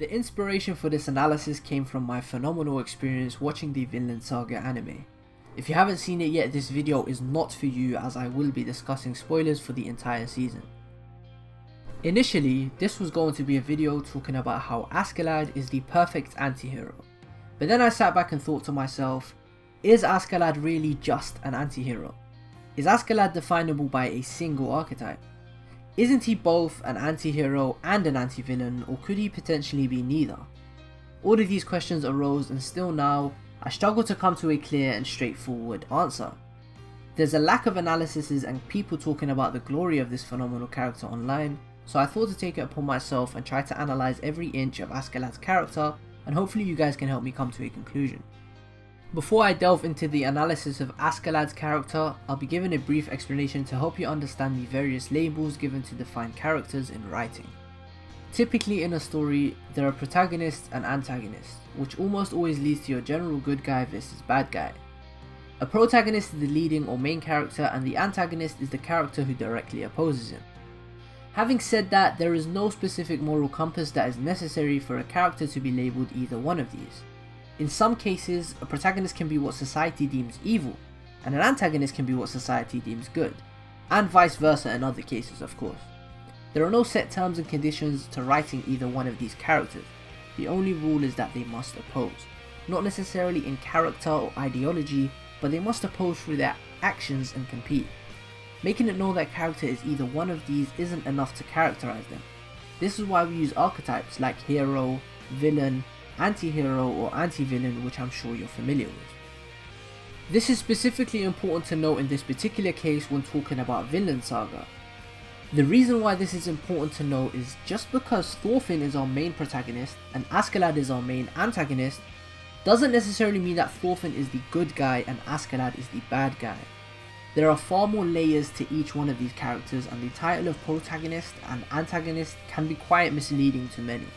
The inspiration for this analysis came from my phenomenal experience watching the Vinland Saga anime. If you haven't seen it yet, this video is not for you as I will be discussing spoilers for the entire season. Initially, this was going to be a video talking about how Askeladd is the perfect anti-hero. But then I sat back and thought to myself, is Askeladd really just an anti-hero? Is Askeladd definable by a single archetype? Isn't he both an anti-hero and an anti-villain, or could he potentially be neither? All of these questions arose, and still now, I struggle to come to a clear and straightforward answer. There's a lack of analyses and people talking about the glory of this phenomenal character online, so I thought to take it upon myself and try to analyse every inch of Askeladd's character, and hopefully you guys can help me come to a conclusion. Before I delve into the analysis of Askeladd's character, I'll be giving a brief explanation to help you understand the various labels given to define characters in writing. Typically in a story, there are protagonists and antagonists, which almost always leads to your general good guy versus bad guy. A protagonist is the leading or main character, and the antagonist is the character who directly opposes him. Having said that, there is no specific moral compass that is necessary for a character to be labelled either one of these. In some cases, a protagonist can be what society deems evil, and an antagonist can be what society deems good, and vice versa in other cases of course. There are no set terms and conditions to writing either one of these characters. The only rule is that they must oppose, not necessarily in character or ideology, but they must oppose through their actions and compete. Making it known that character is either one of these isn't enough to characterize them. This is why we use archetypes like hero, villain, anti-hero or anti-villain, which I'm sure you're familiar with. This is specifically important to note in this particular case when talking about Vinland Saga. The reason why this is important to note is just because Thorfinn is our main protagonist and Askeladd is our main antagonist, doesn't necessarily mean that Thorfinn is the good guy and Askeladd is the bad guy. There are far more layers to each one of these characters, and the title of protagonist and antagonist can be quite misleading to many.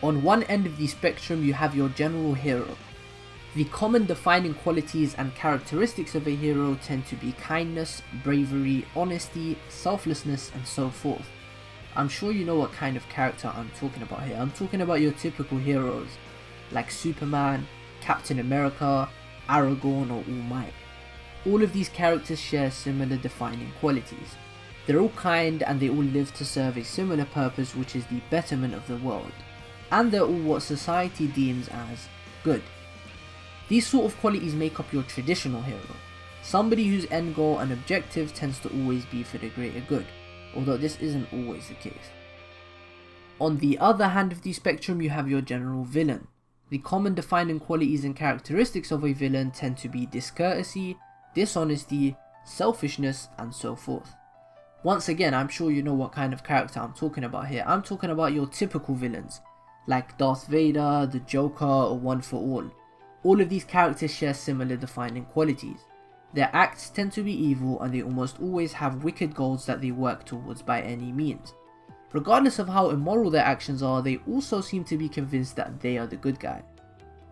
On one end of the spectrum you have your general hero. The common defining qualities and characteristics of a hero tend to be kindness, bravery, honesty, selflessness and so forth. I'm sure you know what kind of character I'm talking about here. I'm talking about your typical heroes like Superman, Captain America, Aragorn or All Might. All of these characters share similar defining qualities. They're all kind and they all live to serve a similar purpose, which is the betterment of the world. And they're all what society deems as good. These sort of qualities make up your traditional hero, somebody whose end goal and objective tends to always be for the greater good, although this isn't always the case. On the other hand of the spectrum you have your general villain. The common defining qualities and characteristics of a villain tend to be discourtesy, dishonesty, selfishness and so forth. Once again, I'm sure you know what kind of character I'm talking about here. I'm talking about your typical villains, like Darth Vader, the Joker or One for All. All of these characters share similar defining qualities. Their acts tend to be evil and they almost always have wicked goals that they work towards by any means. Regardless of how immoral their actions are, they also seem to be convinced that they are the good guy.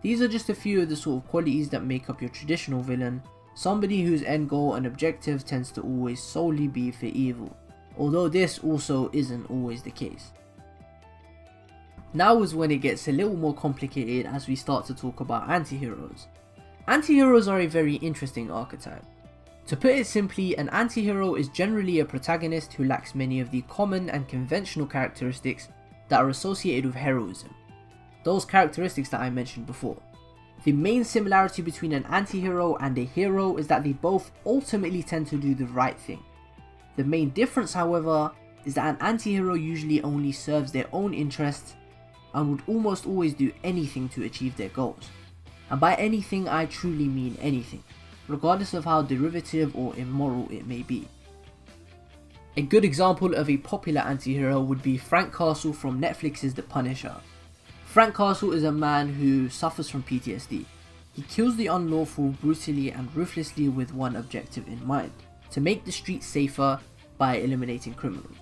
These are just a few of the sort of qualities that make up your traditional villain, somebody whose end goal and objective tends to always solely be for evil, although this also isn't always the case. Now is when it gets a little more complicated as we start to talk about anti-heroes. Anti-heroes are a very interesting archetype. To put it simply, an anti-hero is generally a protagonist who lacks many of the common and conventional characteristics that are associated with heroism. Those characteristics that I mentioned before. The main similarity between an anti-hero and a hero is that they both ultimately tend to do the right thing. The main difference, however, is that an anti-hero usually only serves their own interests and would almost always do anything to achieve their goals. And by anything I truly mean anything, regardless of how derivative or immoral it may be. A good example of a popular anti-hero would be Frank Castle from Netflix's The Punisher. Frank Castle is a man who suffers from PTSD. He kills the unlawful brutally and ruthlessly with one objective in mind: to make the streets safer by eliminating criminals.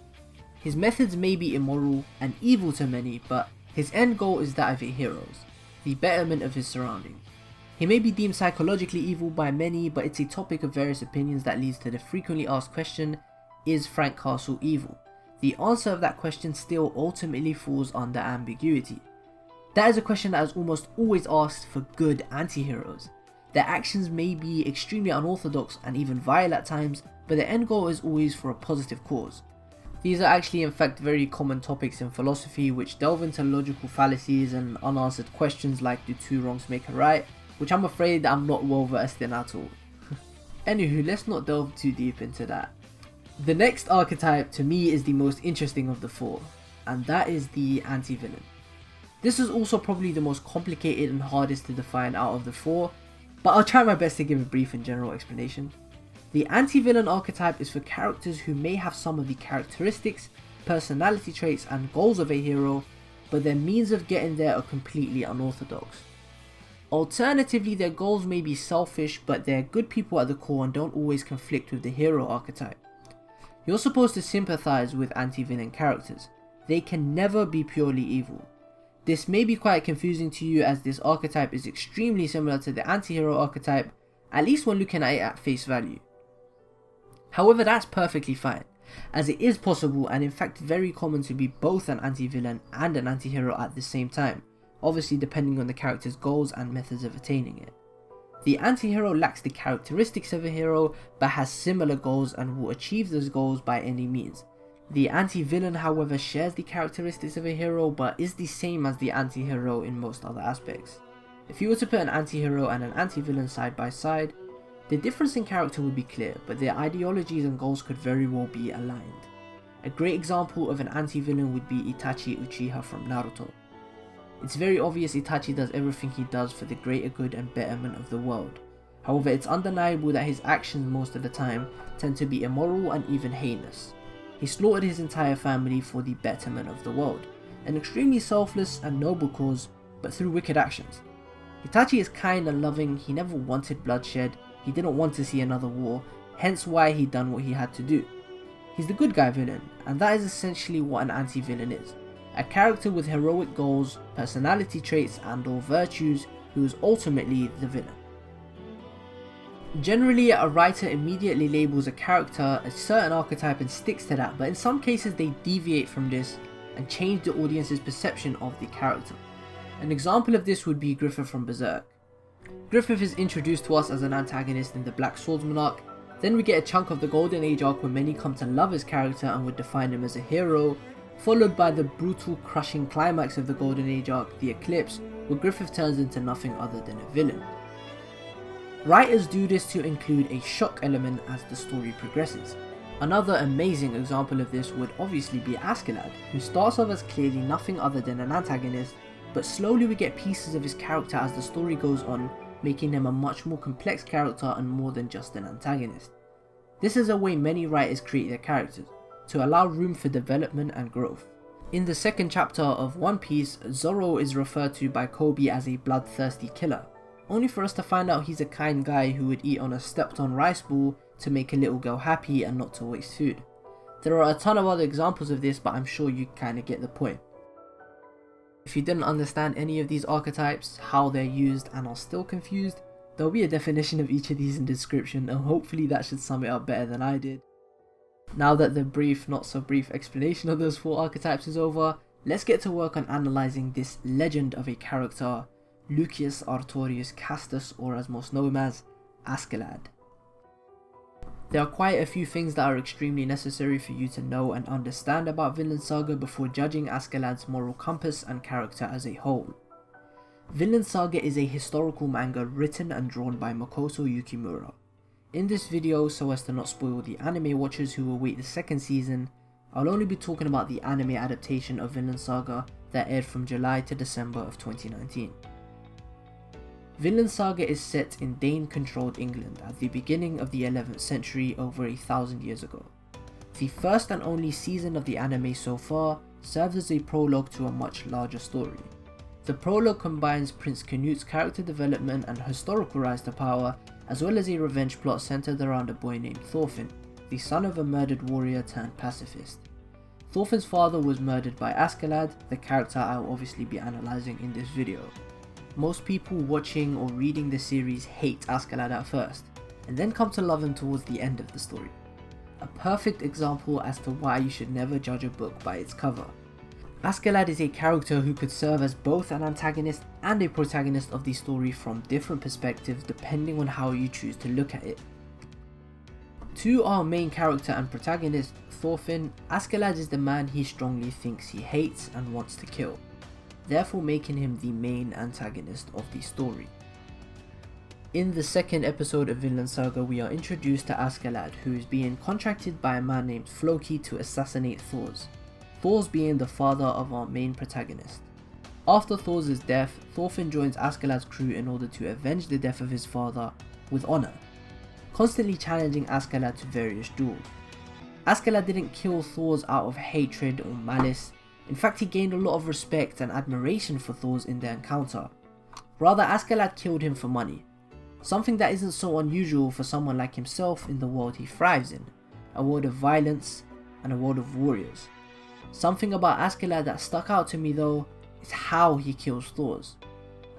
His methods may be immoral and evil to many, but his end goal is that of a hero's, the betterment of his surroundings. He may be deemed psychologically evil by many, but it's a topic of various opinions that leads to the frequently asked question, is Frank Castle evil? The answer of that question still ultimately falls under ambiguity. That is a question that is almost always asked for good anti-heroes. Their actions may be extremely unorthodox and even vile at times, but their end goal is always for a positive cause. These are actually in fact very common topics in philosophy which delve into logical fallacies and unanswered questions like do two wrongs make a right, which I'm afraid I'm not well versed in at all. Anywho, let's not delve too deep into that. The next archetype to me is the most interesting of the four, and that is the anti-villain. This is also probably the most complicated and hardest to define out of the four, but I'll try my best to give a brief and general explanation. The anti-villain archetype is for characters who may have some of the characteristics, personality traits and goals of a hero, but their means of getting there are completely unorthodox. Alternatively, their goals may be selfish, but they're good people at the core and don't always conflict with the hero archetype. You're supposed to sympathize with anti-villain characters. They can never be purely evil. This may be quite confusing to you as this archetype is extremely similar to the anti-hero archetype, at least when looking at it at face value. However, that's perfectly fine, as it is possible and in fact very common to be both an anti-villain and an anti-hero at the same time, obviously depending on the character's goals and methods of attaining it. The anti-hero lacks the characteristics of a hero but has similar goals and will achieve those goals by any means. The anti-villain however shares the characteristics of a hero but is the same as the anti-hero in most other aspects. If you were to put an anti-hero and an anti-villain side by side, the difference in character would be clear, but their ideologies and goals could very well be aligned. A great example of an anti-villain would be Itachi Uchiha from Naruto. It's very obvious Itachi does everything he does for the greater good and betterment of the world. However, it's undeniable that his actions most of the time tend to be immoral and even heinous. He slaughtered his entire family for the betterment of the world, an extremely selfless and noble cause, but through wicked actions. Itachi is kind and loving, he never wanted bloodshed, he didn't want to see another war, hence why he done what he had to do. He's the good guy villain, and that is essentially what an anti-villain is. A character with heroic goals, personality traits and or virtues who is ultimately the villain. Generally, a writer immediately labels a character a certain archetype and sticks to that, but in some cases they deviate from this and change the audience's perception of the character. An example of this would be Griffith from Berserk. Griffith is introduced to us as an antagonist in the Black Swordsman arc, then we get a chunk of the Golden Age arc where many come to love his character and would define him as a hero, followed by the brutal crushing climax of the Golden Age arc, the Eclipse, where Griffith turns into nothing other than a villain. Writers do this to include a shock element as the story progresses. Another amazing example of this would obviously be Askeladd, who starts off as clearly nothing other than an antagonist, but slowly we get pieces of his character as the story goes on, making him a much more complex character and more than just an antagonist. This is a way many writers create their characters, to allow room for development and growth. In the second chapter of One Piece, Zoro is referred to by Kobe as a bloodthirsty killer, only for us to find out he's a kind guy who would eat on a stepped on rice ball to make a little girl happy and not to waste food. There are a ton of other examples of this, but I'm sure you kinda get the point. If you didn't understand any of these archetypes, how they're used and are still confused, there'll be a definition of each of these in the description and hopefully that should sum it up better than I did. Now that the brief, not so brief explanation of those four archetypes is over, let's get to work on analysing this legend of a character, Lucius Artorius Castus, or as most know him as, Askeladd. There are quite a few things that are extremely necessary for you to know and understand about Vinland Saga before judging Askeladd's moral compass and character as a whole. Vinland Saga is a historical manga written and drawn by Makoto Yukimura. In this video, so as to not spoil the anime watchers who await the second season, I'll only be talking about the anime adaptation of Vinland Saga that aired from July to December of 2019. Vinland Saga is set in Dane-controlled England at the beginning of the 11th century over 1,000 years ago. The first and only season of the anime so far serves as a prologue to a much larger story. The prologue combines Prince Canute's character development and historical rise to power, as well as a revenge plot centered around a boy named Thorfinn, the son of a murdered warrior turned pacifist. Thorfinn's father was murdered by Askeladd, the character I'll obviously be analysing in this video. Most people watching or reading the series hate Askeladd at first, and then come to love him towards the end of the story. a perfect example as to why you should never judge a book by its cover. Askeladd is a character who could serve as both an antagonist and a protagonist of the story from different perspectives depending on how you choose to look at it. To our main character and protagonist, Thorfinn, Askeladd is the man he strongly thinks he hates and wants to kill, therefore making him the main antagonist of the story. In the second episode of Vinland Saga, we are introduced to Askeladd, who is being contracted by a man named Floki to assassinate Thors. Thors being the father of our main protagonist. After Thors' death, Thorfinn joins Askeladd's crew in order to avenge the death of his father with honour, constantly challenging Askeladd to various duels. Askeladd didn't kill Thors out of hatred or malice. In fact, he gained a lot of respect and admiration for Thors in their encounter. Rather, Askeladd killed him for money, something that isn't so unusual for someone like himself in the world he thrives in, a world of violence and a world of warriors. Something about Askeladd that stuck out to me though is how he kills Thors.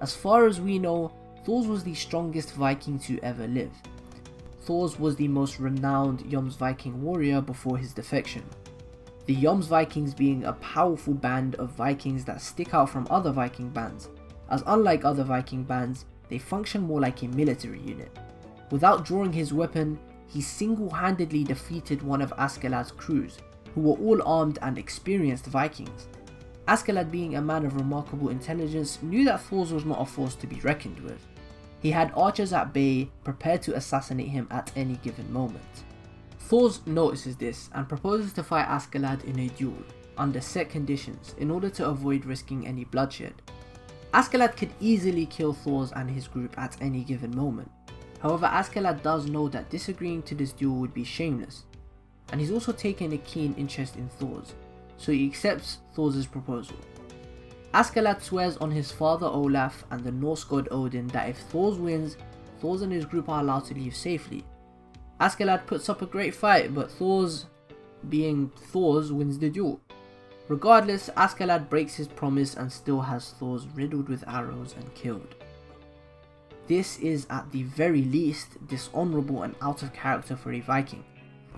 As far as we know, Thors was the strongest Viking to ever live. Thors was the most renowned Jomsviking warrior before his defection. The Jomsvikings being a powerful band of Vikings that stick out from other Viking bands, as unlike other Viking bands, they function more like a military unit. Without drawing his weapon, he single-handedly defeated one of Askeladd's crews, who were all armed and experienced Vikings. Askeladd, being a man of remarkable intelligence, knew that Thors was not a force to be reckoned with. He had archers at bay, prepared to assassinate him at any given moment. Thors notices this and proposes to fight Askeladd in a duel, under set conditions, in order to avoid risking any bloodshed. Askeladd could easily kill Thors and his group at any given moment. However, Askeladd does know that disagreeing to this duel would be shameless, and he's also taken a keen interest in Thors, so he accepts Thors' proposal. Askeladd swears on his father Olaf and the Norse god Odin that if Thors wins, Thors and his group are allowed to leave safely. Askeladd puts up a great fight, but Thors, being Thors, wins the duel. Regardless, Askeladd breaks his promise and still has Thors riddled with arrows and killed. This is at the very least dishonourable and out of character for a Viking.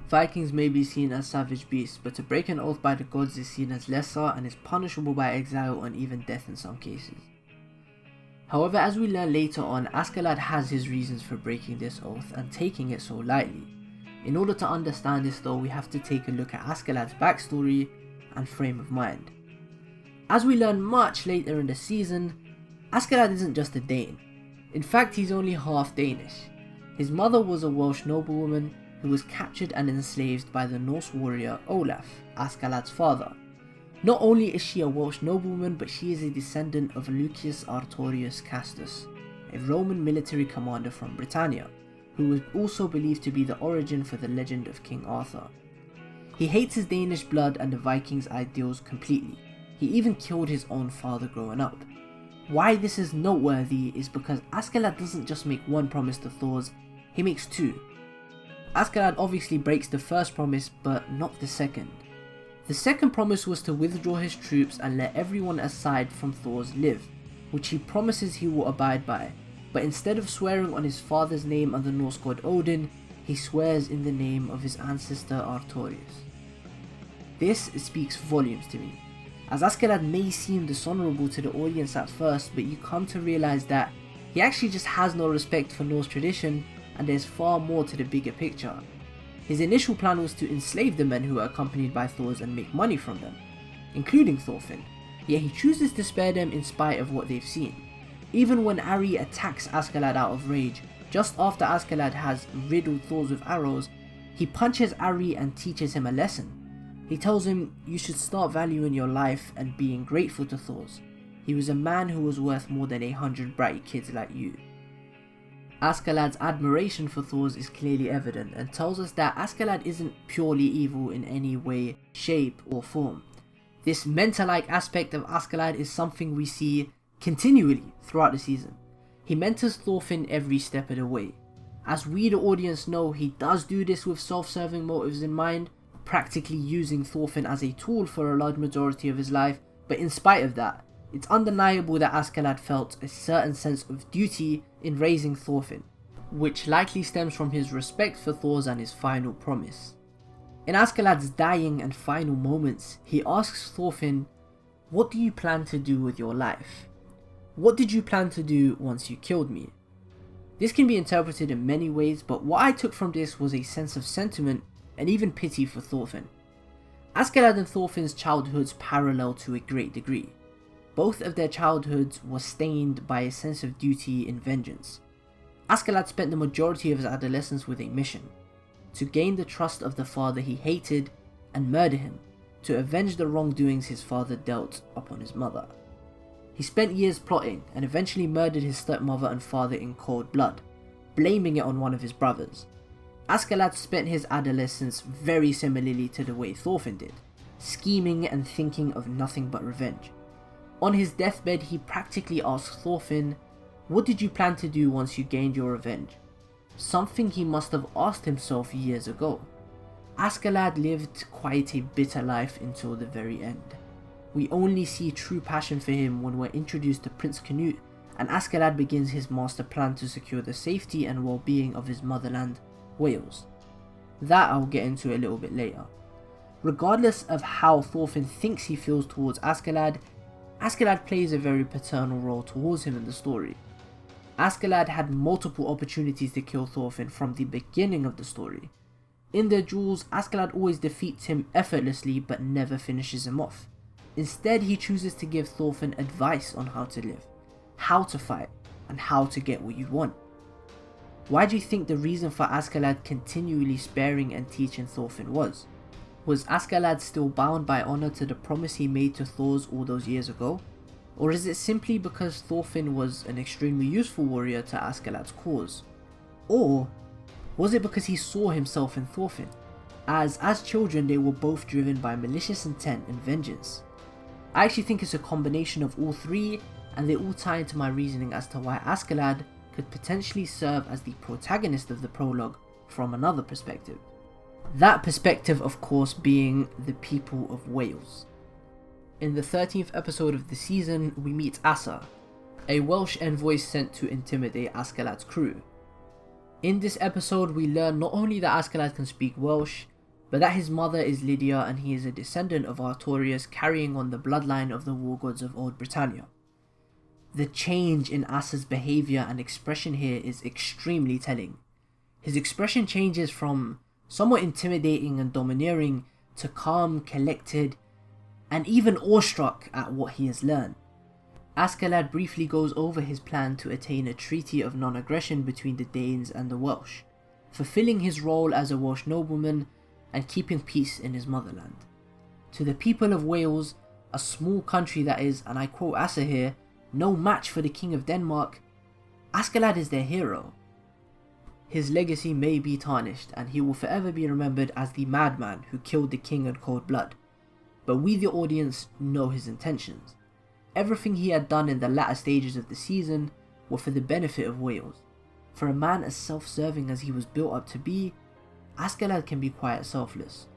Vikings may be seen as savage beasts, but to break an oath by the gods is seen as lesser and is punishable by exile and even death in some cases. However, as we learn later on, Askeladd has his reasons for breaking this oath and taking it so lightly. In order to understand this though, we have to take a look at Askeladd's backstory and frame of mind. As we learn much later in the season, Askeladd isn't just a Dane. In fact, he's only half Danish. His mother was a Welsh noblewoman who was captured and enslaved by the Norse warrior Olaf, Askeladd's father. Not only is she a Welsh noblewoman, but she is a descendant of Lucius Artorius Castus, a Roman military commander from Britannia, who was also believed to be the origin for the legend of King Arthur. He hates his Danish blood and the Vikings' ideals completely. He even killed his own father growing up. Why this is noteworthy is because Askeladd doesn't just make one promise to Thors, he makes two. Askeladd obviously breaks the first promise, but not the second. The second promise was to withdraw his troops and let everyone aside from Thors live, which he promises he will abide by, but instead of swearing on his father's name and the Norse god Odin, he swears in the name of his ancestor Artorius. This speaks volumes to me, as Askeladd may seem dishonourable to the audience at first, but you come to realise that he actually just has no respect for Norse tradition, and there's far more to the bigger picture. His initial plan was to enslave the men who were accompanied by Thors and make money from them, including Thorfinn, yet he chooses to spare them in spite of what they've seen. Even when Ari attacks Askeladd out of rage, just after Askeladd has riddled Thors with arrows, he punches Ari and teaches him a lesson. He tells him, you should start valuing your life and being grateful to Thors. He was a man who was worth more than 100 bratty kids like you. Askeladd's admiration for Thors is clearly evident and tells us that Askeladd isn't purely evil in any way, shape or form. This mentor-like aspect of Askeladd is something we see continually throughout the season. He mentors Thorfinn every step of the way. As we the audience know, he does do this with self-serving motives in mind, practically using Thorfinn as a tool for a large majority of his life, but in spite of that, it's undeniable that Askeladd felt a certain sense of duty in raising Thorfinn, which likely stems from his respect for Thors and his final promise. In Askeladd's dying and final moments, he asks Thorfinn, "What do you plan to do with your life? What did you plan to do once you killed me?" This can be interpreted in many ways, but what I took from this was a sense of sentiment and even pity for Thorfinn. Askeladd and Thorfinn's childhoods parallel to a great degree. Both of their childhoods were stained by a sense of duty and vengeance. Askeladd spent the majority of his adolescence with a mission: to gain the trust of the father he hated and murder him, to avenge the wrongdoings his father dealt upon his mother. He spent years plotting and eventually murdered his stepmother and father in cold blood, blaming it on one of his brothers. Askeladd spent his adolescence very similarly to the way Thorfinn did, scheming and thinking of nothing but revenge. On his deathbed, he practically asked Thorfinn, "What did you plan to do once you gained your revenge?" Something he must have asked himself years ago. Askeladd lived quite a bitter life until the very end. We only see true passion for him when we're introduced to Prince Canute and Askeladd begins his master plan to secure the safety and well-being of his motherland, Wales. That I'll get into a little bit later. Regardless of how Thorfinn thinks he feels towards Askeladd, Askeladd plays a very paternal role towards him in the story. Askeladd had multiple opportunities to kill Thorfinn from the beginning of the story. In their duels, Askeladd always defeats him effortlessly but never finishes him off. Instead, he chooses to give Thorfinn advice on how to live, how to fight, and how to get what you want. Why do you think the reason for Askeladd continually sparing and teaching Thorfinn was? Was Askeladd still bound by honour to the promise he made to Thors all those years ago? Or is it simply because Thorfinn was an extremely useful warrior to Askeladd's cause? Or was it because he saw himself in Thorfinn, as children they were both driven by malicious intent and vengeance? I actually think it's a combination of all three, and they all tie into my reasoning as to why Askeladd could potentially serve as the protagonist of the prologue from another perspective. That perspective, of course, being the people of Wales. In the 13th episode of the season, we meet Asa, a Welsh envoy sent to intimidate Askeladd's crew. In this episode, we learn not only that Askeladd can speak Welsh, but that his mother is Lydia and he is a descendant of Artorius, carrying on the bloodline of the war gods of Old Britannia. The change in Asa's behaviour and expression here is extremely telling. His expression changes from somewhat intimidating and domineering to calm, collected, and even awestruck at what he has learned. Askeladd briefly goes over his plan to attain a treaty of non-aggression between the Danes and the Welsh, fulfilling his role as a Welsh nobleman and keeping peace in his motherland. To the people of Wales, a small country that is, and I quote Asa here, no match for the King of Denmark, Askeladd is their hero. His legacy may be tarnished and he will forever be remembered as the madman who killed the king in cold blood, but we the audience know his intentions. Everything he had done in the latter stages of the season were for the benefit of Wales. For a man as self-serving as he was built up to be, Askeladd can be quite selfless.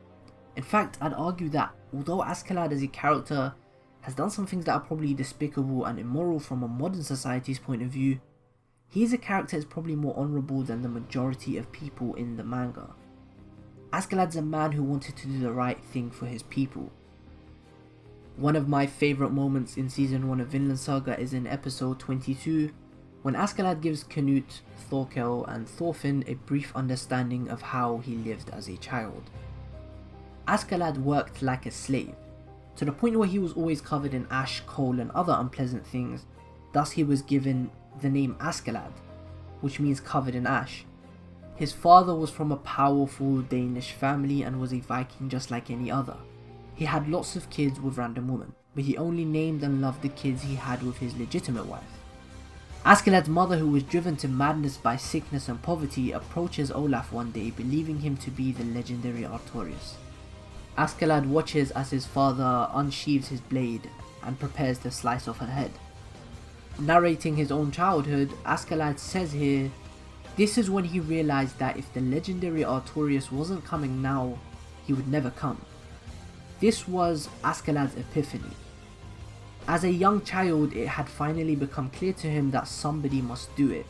In fact, I'd argue that although Askeladd as a character has done some things that are probably despicable and immoral from a modern society's point of view, he is a character that's probably more honourable than the majority of people in the manga. Askeladd's a man who wanted to do the right thing for his people. One of my favourite moments in season 1 of Vinland Saga is in episode 22, when Askeladd gives Canute, Thorkel and Thorfinn a brief understanding of how he lived as a child. Askeladd worked like a slave, to the point where he was always covered in ash, coal and other unpleasant things, thus he was given the name Askeladd, which means covered in ash. His father was from a powerful Danish family and was a Viking just like any other. He had lots of kids with random women, but he only named and loved the kids he had with his legitimate wife. Askeladd's mother, who was driven to madness by sickness and poverty, approaches Olaf one day believing him to be the legendary Artorius. Askeladd watches as his father unsheathes his blade and prepares to slice off her head. Narrating his own childhood, Askeladd says here, this is when he realised that if the legendary Artorius wasn't coming now, he would never come. This was Askeladd's epiphany. As a young child, it had finally become clear to him that somebody must do it.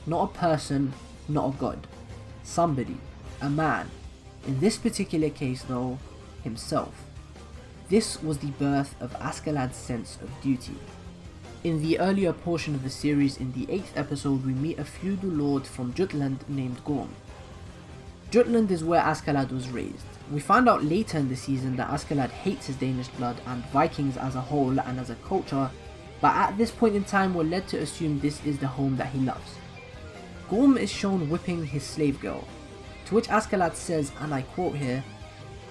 Not a person, not a god. Somebody, a man, In this particular case though, himself. This was the birth of Askeladd's sense of duty. In the earlier portion of the series, in the 8th episode, we meet a feudal lord from Jutland named Gorm. Jutland is where Askeladd was raised. We find out later in the season that Askeladd hates his Danish blood and Vikings as a whole and as a culture, but at this point in time we're led to assume this is the home that he loves. Gorm is shown whipping his slave girl, to which Askeladd says, and I quote here,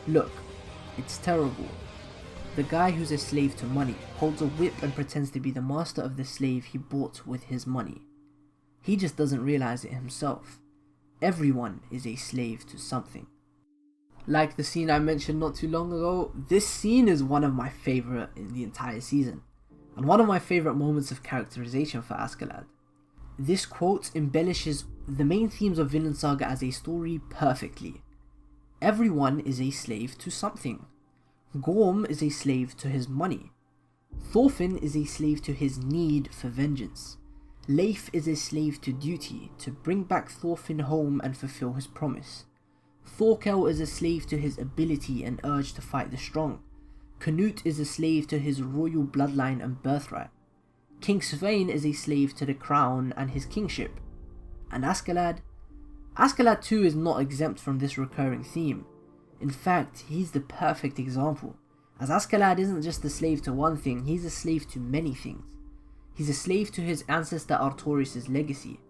"Look, it's terrible. The guy who's a slave to money holds a whip and pretends to be the master of the slave he bought with his money. He just doesn't realize it himself. Everyone is a slave to something." Like the scene I mentioned not too long ago, this scene is one of my favourite in the entire season, and one of my favourite moments of characterization for Askeladd. This quote embellishes the main themes of Vinland Saga as a story perfectly. Everyone is a slave to something. Gorm is a slave to his money. Thorfinn is a slave to his need for vengeance. Leif is a slave to duty, to bring back Thorfinn home and fulfill his promise. Thorkel is a slave to his ability and urge to fight the strong. Canute is a slave to his royal bloodline and birthright. King Svein is a slave to the crown and his kingship. And Askeladd too is not exempt from this recurring theme. In fact, he's the perfect example, as Askeladd isn't just a slave to one thing, he's a slave to many things. He's a slave to his ancestor Artorius' legacy,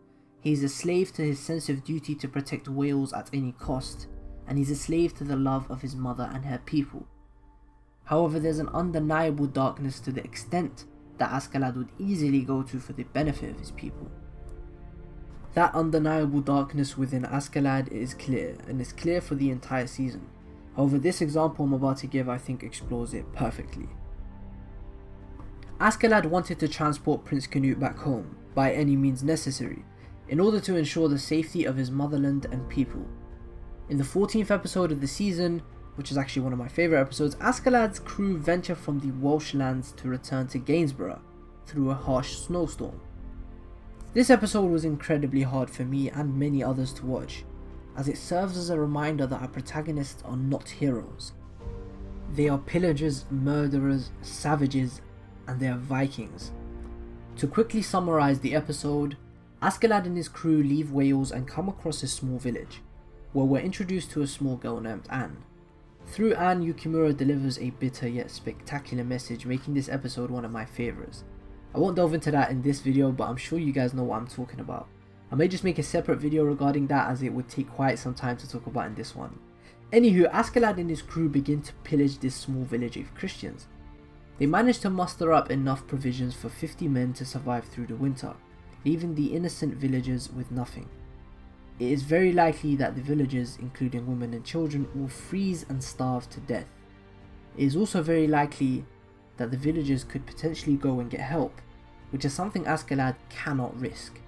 he's a slave to his sense of duty to protect Wales at any cost, and he's a slave to the love of his mother and her people. However, there's an undeniable darkness to the extent that Askeladd would easily go to for the benefit of his people. That undeniable darkness within Askeladd is clear, and is clear for the entire season. However, this example I'm about to give I think explores it perfectly. Askeladd wanted to transport Prince Canute back home, by any means necessary, in order to ensure the safety of his motherland and people. In the 14th episode of the season, which is actually one of my favourite episodes, Askeladd's crew venture from the Welsh lands to return to Gainsborough through a harsh snowstorm. This episode was incredibly hard for me and many others to watch, as it serves as a reminder that our protagonists are not heroes. They are pillagers, murderers, savages, and they are Vikings. To quickly summarise the episode, Askeladd and his crew leave Wales and come across a small village, where we're introduced to a small girl named Anne. Through Anne, Yukimura delivers a bitter yet spectacular message, making this episode one of my favourites. I won't delve into that in this video, but I'm sure you guys know what I'm talking about. I may just make a separate video regarding that, as it would take quite some time to talk about in this one. Anywho, Askeladd and his crew begin to pillage this small village of Christians. They manage to muster up enough provisions for 50 men to survive through the winter, leaving the innocent villagers with nothing. It is very likely that the villagers, including women and children, will freeze and starve to death. It is also very likely that the villagers could potentially go and get help, which is something Askeladd cannot risk.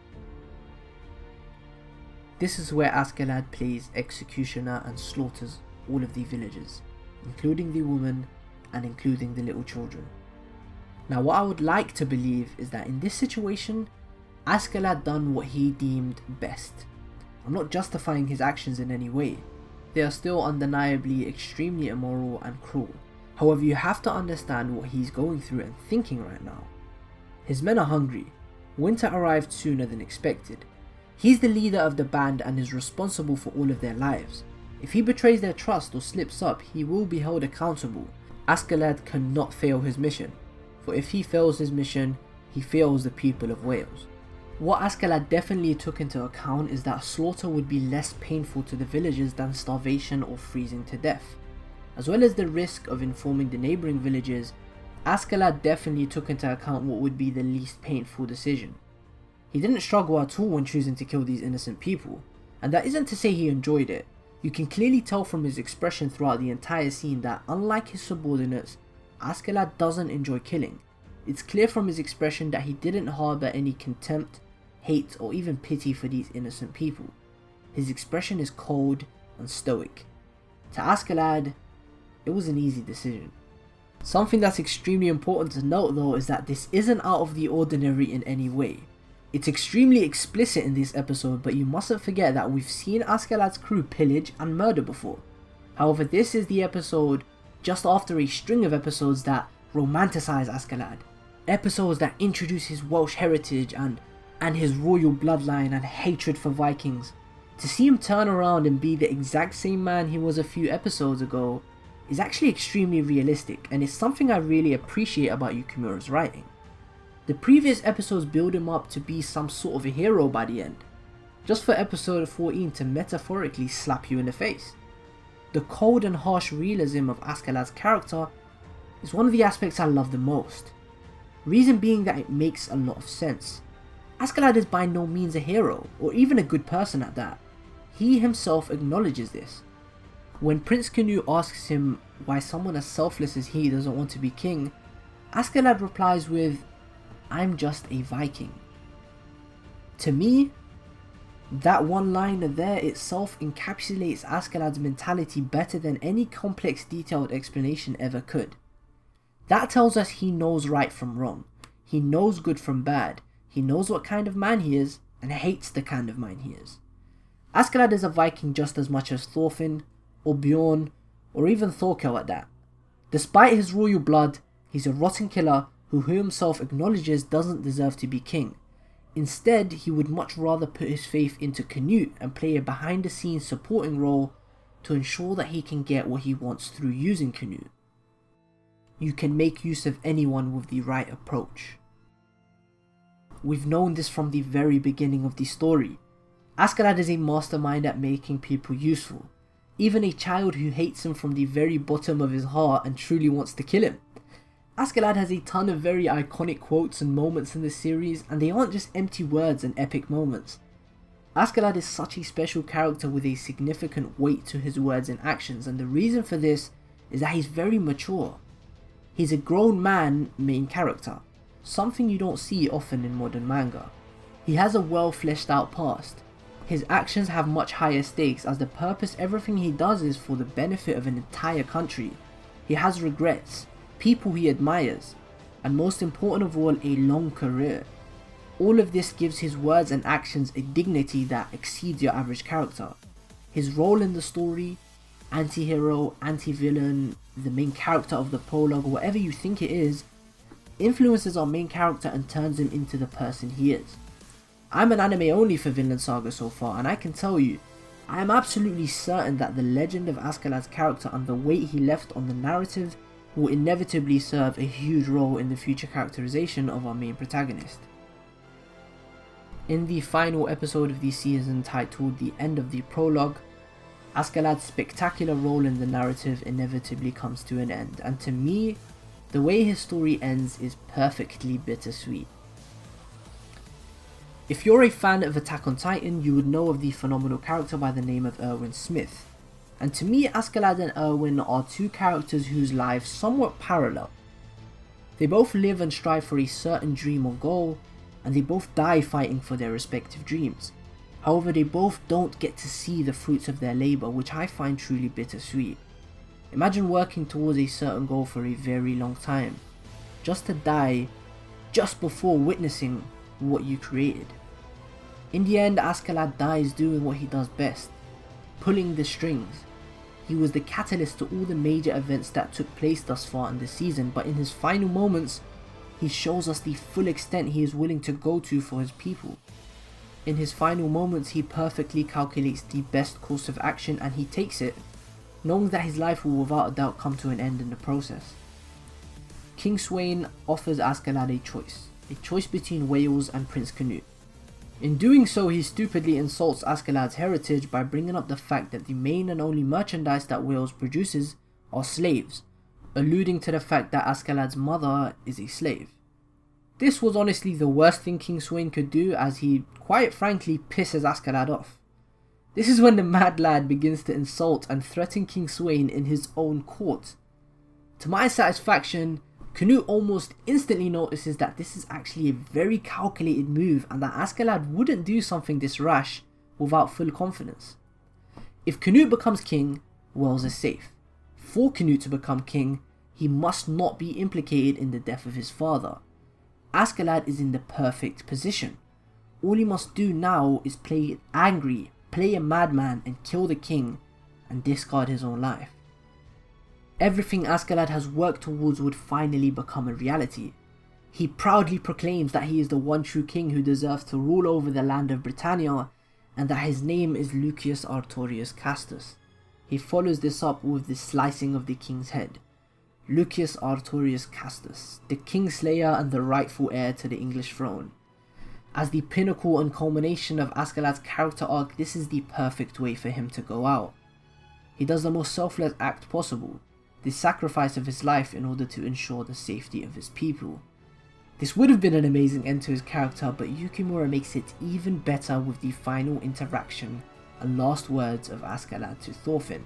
This is where Askeladd plays executioner and slaughters all of the villagers, including the women and including the little children. Now, what I would like to believe is that in this situation, Askeladd done what he deemed best. I'm not justifying his actions in any way. They are still undeniably extremely immoral and cruel. However, you have to understand what he's going through and thinking right now. His men are hungry. Winter arrived sooner than expected. He's the leader of the band and is responsible for all of their lives. If he betrays their trust or slips up, he will be held accountable. Askeladd cannot fail his mission, for if he fails his mission, he fails the people of Wales. What Askeladd definitely took into account is that slaughter would be less painful to the villagers than starvation or freezing to death. As well as the risk of informing the neighbouring villages, Askeladd definitely took into account what would be the least painful decision. He didn't struggle at all when choosing to kill these innocent people, and that isn't to say he enjoyed it. You can clearly tell from his expression throughout the entire scene that, unlike his subordinates, Askeladd doesn't enjoy killing. It's clear from his expression that he didn't harbour any contempt, hate, or even pity for these innocent people. His expression is cold and stoic. To Askeladd, it was an easy decision. Something that's extremely important to note though is that this isn't out of the ordinary in any way. It's extremely explicit in this episode, but you mustn't forget that we've seen Askeladd's crew pillage and murder before. However, this is the episode just after a string of episodes that romanticize Askeladd. Episodes that introduce his Welsh heritage and his royal bloodline and hatred for Vikings. To see him turn around and be the exact same man he was a few episodes ago is actually extremely realistic, and it's something I really appreciate about Yukimura's writing. The previous episodes build him up to be some sort of a hero by the end, just for episode 14 to metaphorically slap you in the face. The cold and harsh realism of Askeladd's character is one of the aspects I love the most. Reason being that it makes a lot of sense. Askeladd is by no means a hero, or even a good person at that. He himself acknowledges this. When Prince Canute asks him why someone as selfless as he doesn't want to be king, Askeladd replies with, "I'm just a Viking." To me, that one liner there itself encapsulates Askeladd's mentality better than any complex detailed explanation ever could. That tells us he knows right from wrong, he knows good from bad, he knows what kind of man he is, and hates the kind of man he is. Askeladd is a Viking just as much as Thorfinn, or Bjorn, or even Thorkel at that. Despite his royal blood, he's a rotten killer who himself acknowledges doesn't deserve to be king. Instead, he would much rather put his faith into Canute and play a behind the scenes supporting role to ensure that he can get what he wants through using Canute. You can make use of anyone with the right approach. We've known this from the very beginning of the story. Askeladd is a mastermind at making people useful, even a child who hates him from the very bottom of his heart and truly wants to kill him. Askeladd has a ton of very iconic quotes and moments in this series, and they aren't just empty words and epic moments. Askeladd is such a special character with a significant weight to his words and actions, and the reason for this is that he's very mature. He's a grown man main character, something you don't see often in modern manga. He has a well fleshed out past. His actions have much higher stakes, as the purpose everything he does is for the benefit of an entire country. He has regrets, people he admires, and most important of all, a long career. All of this gives his words and actions a dignity that exceeds your average character. His role in the story, anti-hero, anti-villain, the main character of the prologue, whatever you think it is, influences our main character and turns him into the person he is. I'm an anime only for Vinland Saga so far, and I can tell you, I am absolutely certain that the legend of Askeladd's character and the weight he left on the narrative will inevitably serve a huge role in the future characterization of our main protagonist. In the final episode of the season, titled The End of the Prologue, Askeladd's spectacular role in the narrative inevitably comes to an end, and to me, the way his story ends is perfectly bittersweet. If you're a fan of Attack on Titan, you would know of the phenomenal character by the name of Erwin Smith. And to me, Askeladd and Erwin are two characters whose lives somewhat parallel. They both live and strive for a certain dream or goal, and they both die fighting for their respective dreams. However, they both don't get to see the fruits of their labour, which I find truly bittersweet. Imagine working towards a certain goal for a very long time, just to die just before witnessing what you created. In the end, Askeladd dies doing what he does best, pulling the strings. He was the catalyst to all the major events that took place thus far in the season, but in his final moments, he shows us the full extent he is willing to go to for his people. In his final moments, he perfectly calculates the best course of action and he takes it, knowing that his life will without a doubt come to an end in the process. King Sweyn offers Askeladd a choice between Wales and Prince Canute. In doing so, he stupidly insults Askeladd's heritage by bringing up the fact that the main and only merchandise that Wales produces are slaves, alluding to the fact that Askeladd's mother is a slave. This was honestly the worst thing King Sweyn could do, as he quite frankly pisses Askeladd off. This is when the mad lad begins to insult and threaten King Sweyn in his own court. To my satisfaction, Canute almost instantly notices that this is actually a very calculated move and that Askeladd wouldn't do something this rash without full confidence. If Canute becomes king, Wales is safe. For Canute to become king, he must not be implicated in the death of his father. Askeladd is in the perfect position. All he must do now is play angry, play a madman and kill the king, and discard his own life. Everything Askeladd has worked towards would finally become a reality. He proudly proclaims that he is the one true king who deserves to rule over the land of Britannia, and that his name is Lucius Artorius Castus. He follows this up with the slicing of the king's head. Lucius Artorius Castus, the Kingslayer and the rightful heir to the English throne. As the pinnacle and culmination of Askeladd's character arc, this is the perfect way for him to go out. He does the most selfless act possible, the sacrifice of his life in order to ensure the safety of his people. This would have been an amazing end to his character, but Yukimura makes it even better with the final interaction and last words of Askeladd to Thorfinn.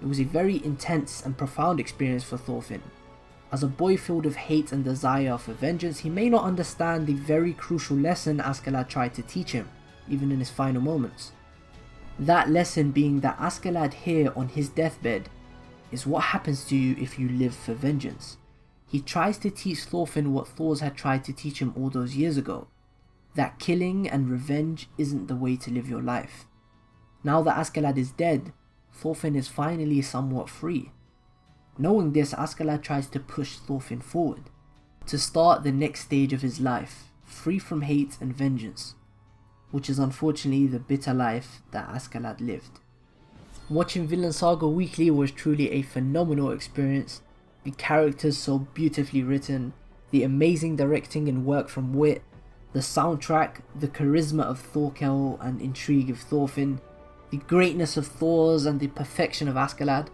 It was a very intense and profound experience for Thorfinn. As a boy filled with hate and desire for vengeance, he may not understand the very crucial lesson Askeladd tried to teach him, even in his final moments. That lesson being that Askeladd here on his deathbed is what happens to you if you live for vengeance. He tries to teach Thorfinn what Thors had tried to teach him all those years ago, that killing and revenge isn't the way to live your life. Now that Askeladd is dead, Thorfinn is finally somewhat free. Knowing this, Askeladd tries to push Thorfinn forward, to start the next stage of his life, free from hate and vengeance, which is unfortunately the bitter life that Askeladd lived. Watching Vinland Saga weekly was truly a phenomenal experience. The characters so beautifully written, the amazing directing and work from Wit, the soundtrack, the charisma of Thorkel and intrigue of Thorfinn, the greatness of Thors and the perfection of Askeladd.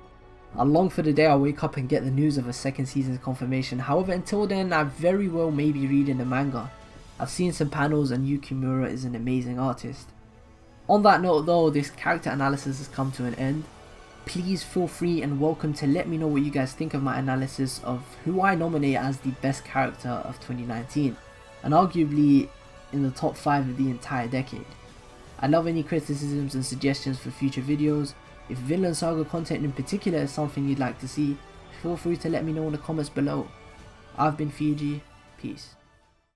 I long for the day I wake up and get the news of a second season's confirmation. However, until then, I very well may be reading the manga. I've seen some panels and Yukimura is an amazing artist. On that note though, this character analysis has come to an end. Please feel free and welcome to let me know what you guys think of my analysis of who I nominate as the best character of 2019, and arguably in the top 5 of the entire decade. I love any criticisms and suggestions for future videos. If Vinland Saga content in particular is something you'd like to see, feel free to let me know in the comments below. I've been Fiji, peace.